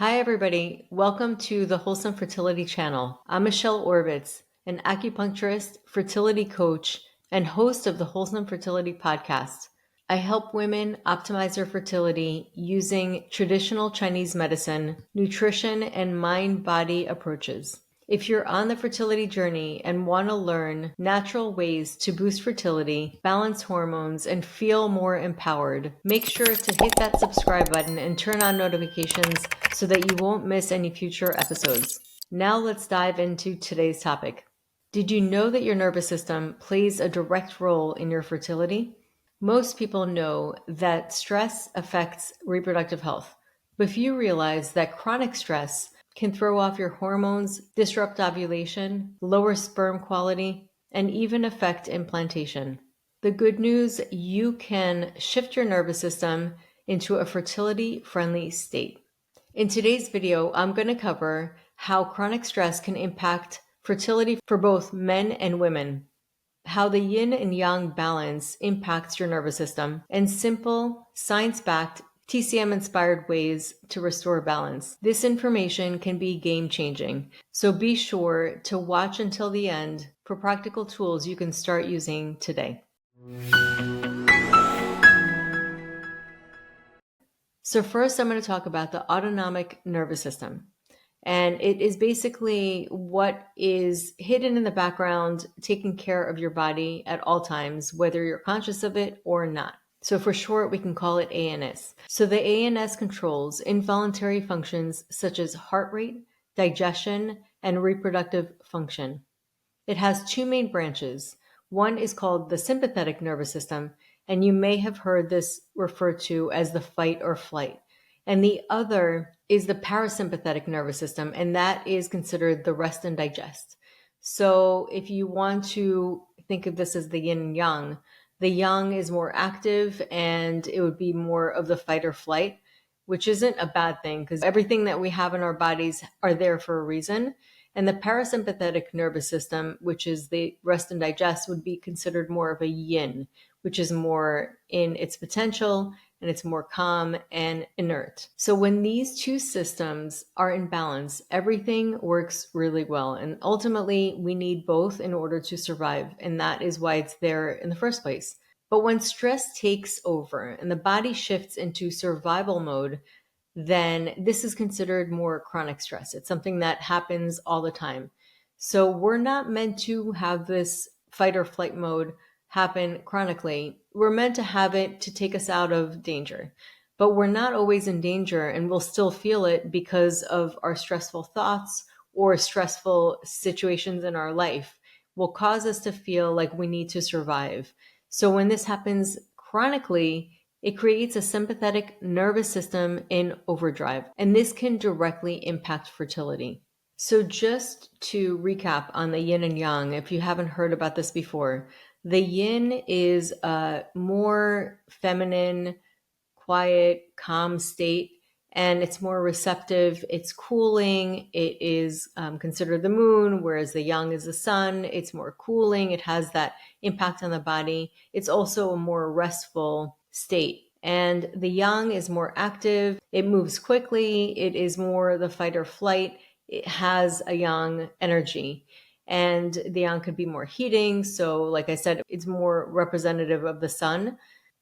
Hi, everybody. Welcome to the Wholesome Fertility channel. I'm Michelle Orbitz, an acupuncturist, fertility coach, and host of the Wholesome Fertility Podcast. I help women optimize their fertility using traditional Chinese medicine, nutrition, and mind-body approaches. If you're on the fertility journey and want to learn natural ways to boost fertility, balance hormones, and feel more empowered, make sure to hit that subscribe button and turn on notifications so that you won't miss any future episodes. Now let's dive into today's topic. Did you know that your nervous system plays a direct role in your fertility? Most people know that stress affects reproductive health, but few realize that chronic stress can throw off your hormones, disrupt ovulation, lower sperm quality, and even affect implantation. The good news, you can shift your nervous system into a fertility-friendly state. In today's video, I'm going to cover how chronic stress can impact fertility for both men and women, how the yin and yang balance impacts your nervous system, and simple, science-backed, TCM-inspired ways to restore balance. This information can be game-changing, so be sure to watch until the end for practical tools you can start using today. So first, I'm going to talk about the autonomic nervous system. And it is basically what is hidden in the background, taking care of your body at all times, whether you're conscious of it or not. So for short, we can call it ANS. So the ANS controls involuntary functions such as heart rate, digestion, and reproductive function. It has two main branches. One is called the sympathetic nervous system, and you may have heard this referred to as the fight or flight. And the other is the parasympathetic nervous system, and that is considered the rest and digest. So if you want to think of this as the yin and yang, the yang is more active and it would be more of the fight or flight, which isn't a bad thing because everything that we have in our bodies are there for a reason. And the parasympathetic nervous system, which is the rest and digest, would be considered more of a yin, which is more in its potential and it's more calm and inert. So when these two systems are in balance, everything works really well. And ultimately, we need both in order to survive. And that is why it's there in the first place. But when stress takes over and the body shifts into survival mode, then this is considered more chronic stress. It's something that happens all the time. So we're not meant to have this fight or flight mode happen chronically. We're meant to have it to take us out of danger. But we're not always in danger and we'll still feel it because of our stressful thoughts or stressful situations in our life will cause us to feel like we need to survive. So when this happens chronically, it creates a sympathetic nervous system in overdrive, and this can directly impact fertility. So just to recap on the yin and yang, if you haven't heard about this before, the yin is a more feminine, quiet, calm state, and it's more receptive. It's cooling. It is considered the moon, whereas the yang is the sun. It's more cooling. It has that impact on the body. It's also a more restful state. And the yang is more active. It moves quickly. It is more the fight or flight. It has a yang energy. And the yang could be more heating. So like I said, it's more representative of the sun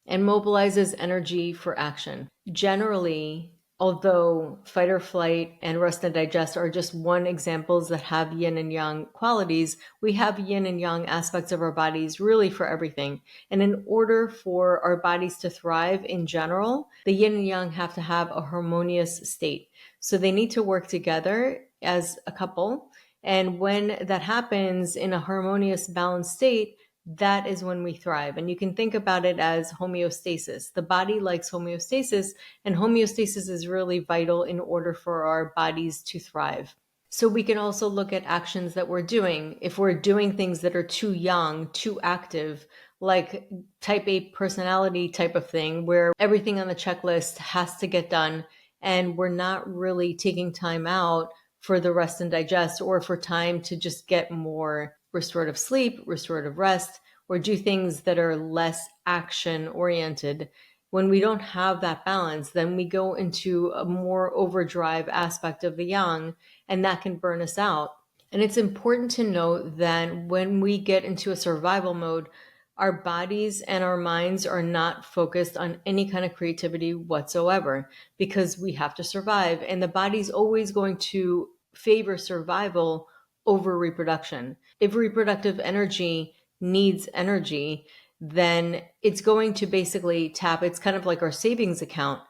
and mobilizes energy for action. Generally, although fight or flight and rest and digest are just one examples that have yin and yang qualities, we have yin and yang aspects of our bodies really for everything. And in order for our bodies to thrive in general, the yin and yang have to have a harmonious state. So they need to work together as a couple. And when that happens in a harmonious, balanced state, that is when we thrive. And you can think about it as homeostasis. The body likes homeostasis, and homeostasis is really vital in order for our bodies to thrive. So we can also look at actions that we're doing. If we're doing things that are too young, too active, like type A personality type of thing, where everything on the checklist has to get done, and we're not really taking time out for the rest and digest or for time to just get more restorative sleep, restorative rest, or do things that are less action oriented, When we don't have that balance, then we go into a more overdrive aspect of the yang, and that can burn us out. And it's important to note that when we get into a survival mode, our bodies and our minds are not focused on any kind of creativity whatsoever, because we have to survive. And the body's always going to favor survival over reproduction. If reproductive energy needs energy, then it's going to basically tap, it's kind of like our savings account.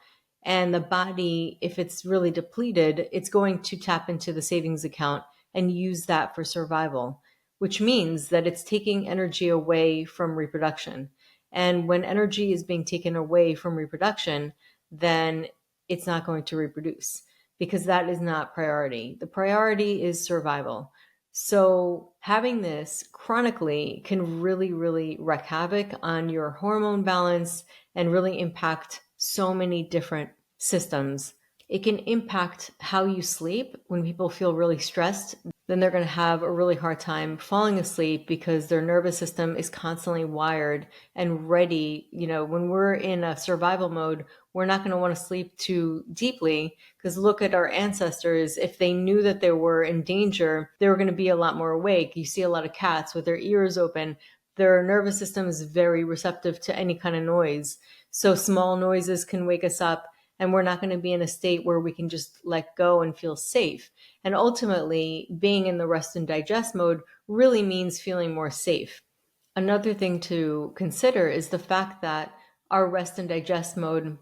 And the body, if it's really depleted, it's going to tap into the savings account and use that for survival, which means that it's taking energy away from reproduction. And when energy is being taken away from reproduction, then it's not going to reproduce, because that is not priority. The priority is survival. So having this chronically can really, really wreak havoc on your hormone balance and really impact so many different systems. It can impact how you sleep. When people feel really stressed, then they're going to have a really hard time falling asleep because their nervous system is constantly wired and ready. When we're in a survival mode, we're not going to want to sleep too deeply, because look at our ancestors. If they knew that they were in danger, they were going to be a lot more awake. You see a lot of cats with their ears open. Their nervous system is very receptive to any kind of noise. So small noises can wake us up, and we're not going to be in a state where we can just let go and feel safe. And ultimately, being in the rest and digest mode really means feeling more safe. Another thing to consider is the fact that our rest and digest mode,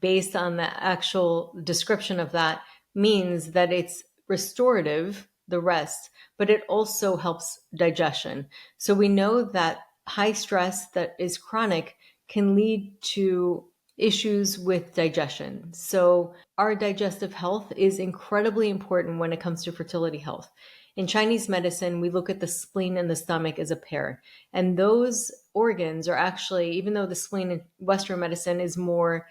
based on the actual description of that, means that it's restorative, the rest, but it also helps digestion. So we know that high stress that is chronic can lead to issues with digestion. So our digestive health is incredibly important when it comes to fertility health. In Chinese medicine, we look at the spleen and the stomach as a pair. And those organs are actually, even though the spleen in Western medicine is more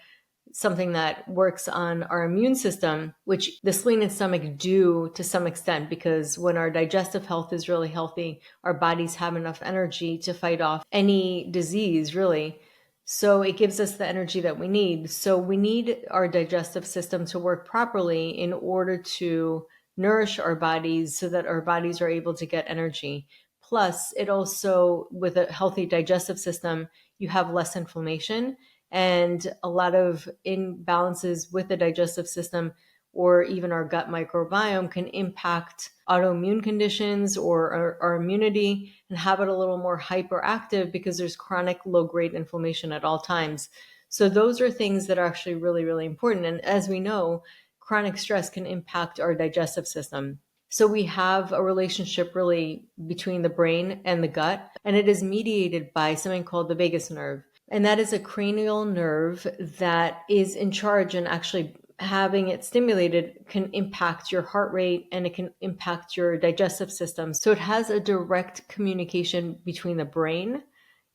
something that works on our immune system, which the spleen and stomach do to some extent, because when our digestive health is really healthy, our bodies have enough energy to fight off any disease, really. So it gives us the energy that we need. So we need our digestive system to work properly in order to nourish our bodies so that our bodies are able to get energy. Plus, it also, with a healthy digestive system, you have less inflammation, and a lot of imbalances with the digestive system or even our gut microbiome can impact autoimmune conditions or our immunity and have it a little more hyperactive because there's chronic low-grade inflammation at all times. So those are things that are actually really, really important. And as we know, chronic stress can impact our digestive system. So we have a relationship really between the brain and the gut, and it is mediated by something called the vagus nerve. And that is a cranial nerve that is in charge, and actually having it stimulated can impact your heart rate and it can impact your digestive system. So it has a direct communication between the brain,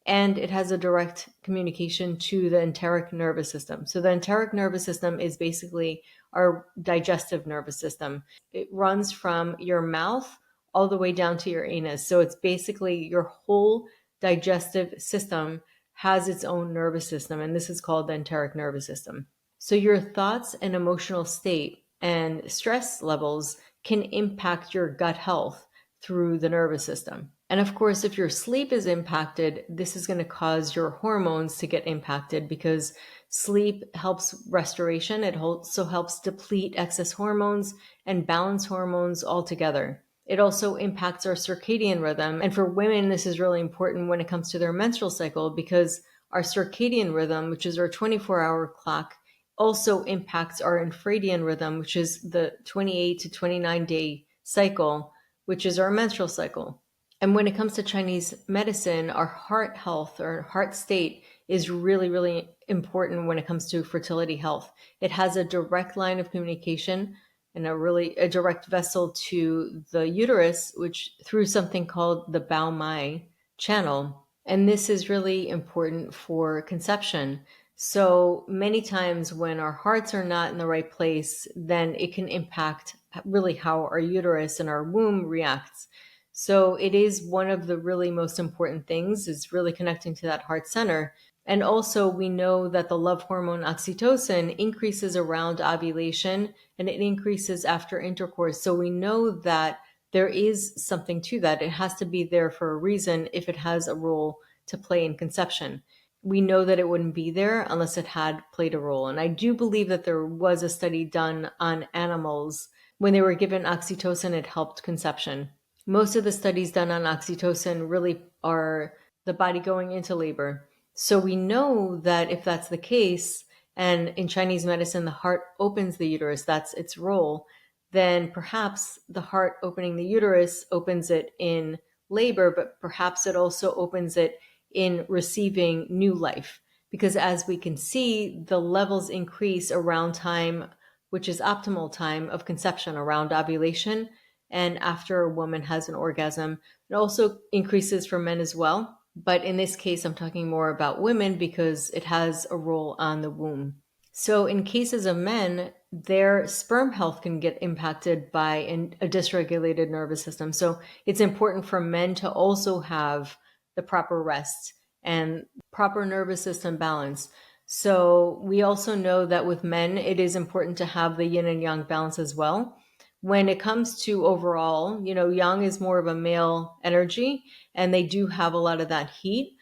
and it has a direct communication to the enteric nervous system. So the enteric nervous system is basically our digestive nervous system. It runs from your mouth all the way down to your anus. So it's basically your whole digestive system has its own nervous system, and this is called the enteric nervous system. So your thoughts and emotional state and stress levels can impact your gut health through the nervous system. And of course, if your sleep is impacted, this is going to cause your hormones to get impacted, because sleep helps restoration. It also helps deplete excess hormones and balance hormones altogether. It also impacts our circadian rhythm. And for women, this is really important when it comes to their menstrual cycle, because our circadian rhythm, which is our 24-hour clock, also impacts our infradian rhythm, which is the 28 to 29 day cycle, which is our menstrual cycle. And when it comes to Chinese medicine, our heart health or heart state is really, really important when it comes to fertility health. It has a direct line of communication and a direct vessel to the uterus, which through something called the Bao Mai channel. And this is really important for conception. So many times when our hearts are not in the right place, then it can impact really how our uterus and our womb reacts. So it is one of the really most important things, is really connecting to that heart center. And also, we know that the love hormone oxytocin increases around ovulation and it increases after intercourse. So we know that there is something to that. It has to be there for a reason if it has a role to play in conception. We know that it wouldn't be there unless it had played a role. And I do believe that there was a study done on animals. When they were given oxytocin, it helped conception. Most of the studies done on oxytocin really are the body going into labor. So we know that if that's the case, and in Chinese medicine, the heart opens the uterus, that's its role, then perhaps the heart opening the uterus opens it in labor, but perhaps it also opens it in receiving new life. Because as we can see, the levels increase around time, which is optimal time of conception, around ovulation and after a woman has an orgasm. It also increases for men as well. But in this case, I'm talking more about women because it has a role on the womb. So in cases of men, their sperm health can get impacted by a dysregulated nervous system. So it's important for men to also have the proper rest and proper nervous system balance. So we also know that with men, it is important to have the yin and yang balance as well. When it comes to overall, yang is more of a male energy and they do have a lot of that heat,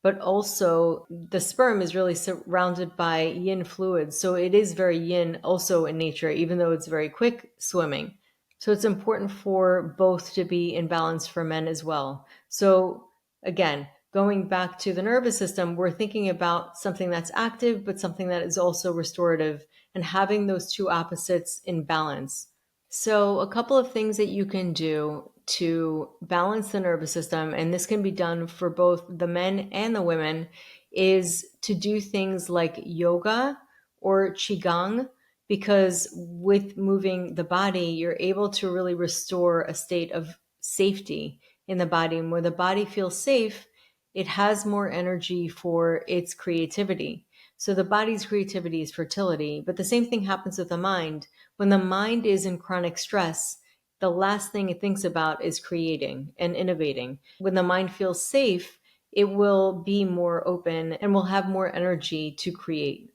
but also the sperm is really surrounded by yin fluids. So it is very yin also in nature, even though it's very quick swimming. So it's important for both to be in balance for men as well. So again, going back to the nervous system, we're thinking about something that's active, but something that is also restorative and having those two opposites in balance. So a couple of things that you can do to balance the nervous system, and this can be done for both the men and the women, is to do things like yoga or qigong, because with moving the body, you're able to really restore a state of safety in the body. And where the body feels safe, it has more energy for its creativity. So the body's creativity is fertility, but the same thing happens with the mind. When the mind is in chronic stress, the last thing it thinks about is creating and innovating. When the mind feels safe, it will be more open and will have more energy to create.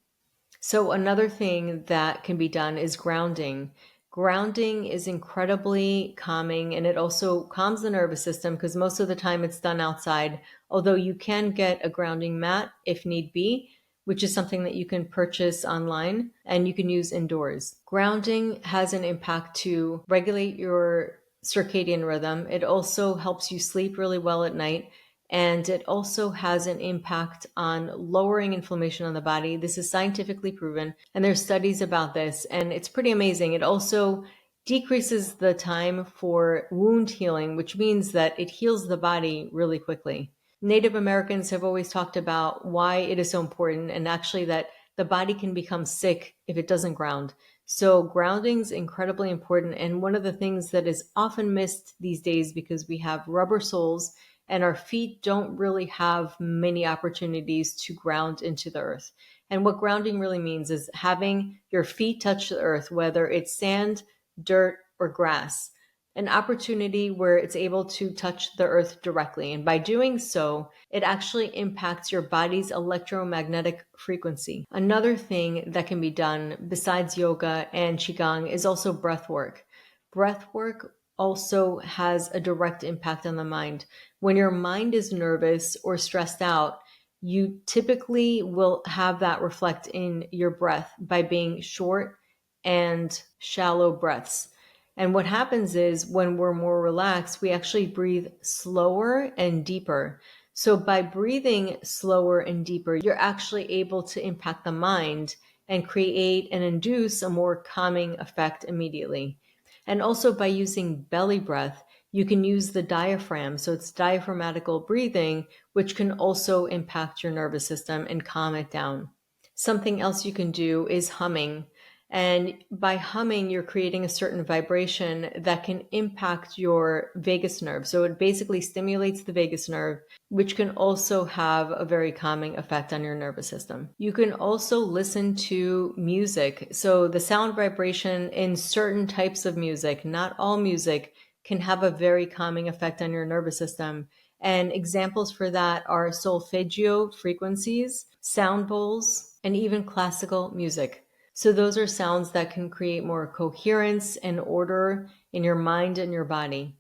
So another thing that can be done is grounding. Grounding is incredibly calming and it also calms the nervous system because most of the time it's done outside, although you can get a grounding mat if need be, which is something that you can purchase online and you can use indoors. Grounding has an impact to regulate your circadian rhythm. It also helps you sleep really well at night. And it also has an impact on lowering inflammation on the body. This is scientifically proven, and there's studies about this, and it's pretty amazing. It also decreases the time for wound healing, which means that it heals the body really quickly. Native Americans have always talked about why it is so important, and actually that the body can become sick if it doesn't ground. So grounding is incredibly important, and one of the things that is often missed these days because we have rubber soles and our feet don't really have many opportunities to ground into the earth. And what grounding really means is having your feet touch the earth, whether it's sand, dirt, or grass, an opportunity where it's able to touch the earth directly. And by doing so, it actually impacts your body's electromagnetic frequency. Another thing that can be done besides yoga and qigong is also breath work. Breath work also has a direct impact on the mind. When your mind is nervous or stressed out, you typically will have that reflect in your breath by being short and shallow breaths. And what happens is when we're more relaxed, we actually breathe slower and deeper. So by breathing slower and deeper, you're actually able to impact the mind and create and induce a more calming effect immediately. And also by using belly breath, you can use the diaphragm. So it's diaphragmatical breathing, which can also impact your nervous system and calm it down. Something else you can do is humming. And by humming, you're creating a certain vibration that can impact your vagus nerve. So it basically stimulates the vagus nerve, which can also have a very calming effect on your nervous system. You can also listen to music. So the sound vibration in certain types of music, not all music, can have a very calming effect on your nervous system. And examples for that are solfeggio frequencies, sound bowls, and even classical music. So those are sounds that can create more coherence and order in your mind and your body.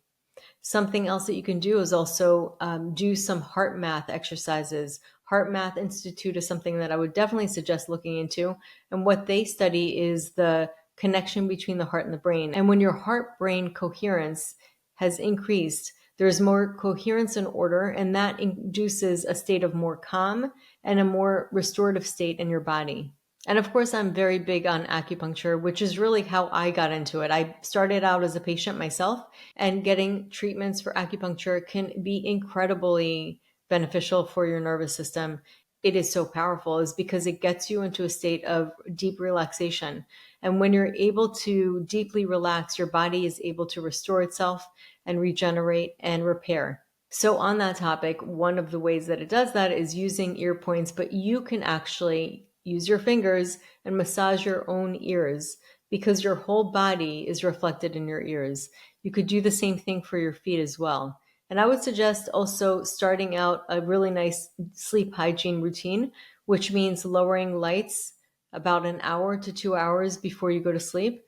Something else that you can do is also do some heart math exercises. Heart Math Institute is something that I would definitely suggest looking into. And what they study is the connection between the heart and the brain. And when your heart brain coherence has increased, there's more coherence and order, and that induces a state of more calm and a more restorative state in your body. And of course, I'm very big on acupuncture, which is really how I got into it. I started out as a patient myself, and getting treatments for acupuncture can be incredibly beneficial for your nervous system. It is so powerful is because it gets you into a state of deep relaxation. And when you're able to deeply relax, your body is able to restore itself and regenerate and repair. So on that topic, one of the ways that it does that is using ear points, but you can actually use your fingers and massage your own ears because your whole body is reflected in your ears. You could do the same thing for your feet as well. And I would suggest also starting out a really nice sleep hygiene routine, which means lowering lights about an hour to 2 hours before you go to sleep.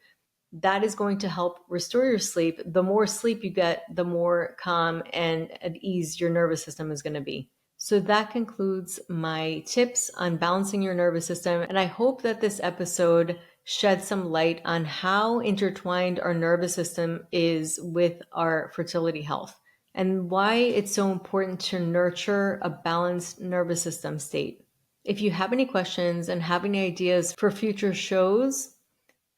That is going to help restore your sleep. The more sleep you get, the more calm and at ease your nervous system is going to be. So that concludes my tips on balancing your nervous system. And I hope that this episode shed some light on how intertwined our nervous system is with our fertility health and why it's so important to nurture a balanced nervous system state. If you have any questions and have any ideas for future shows,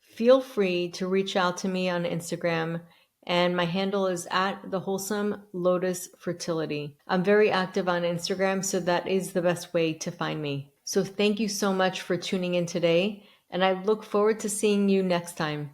feel free to reach out to me on Instagram, and my handle is at the Wholesome Lotus Fertility. I'm very active on Instagram, so that is the best way to find me. So thank you so much for tuning in today, and I look forward to seeing you next time.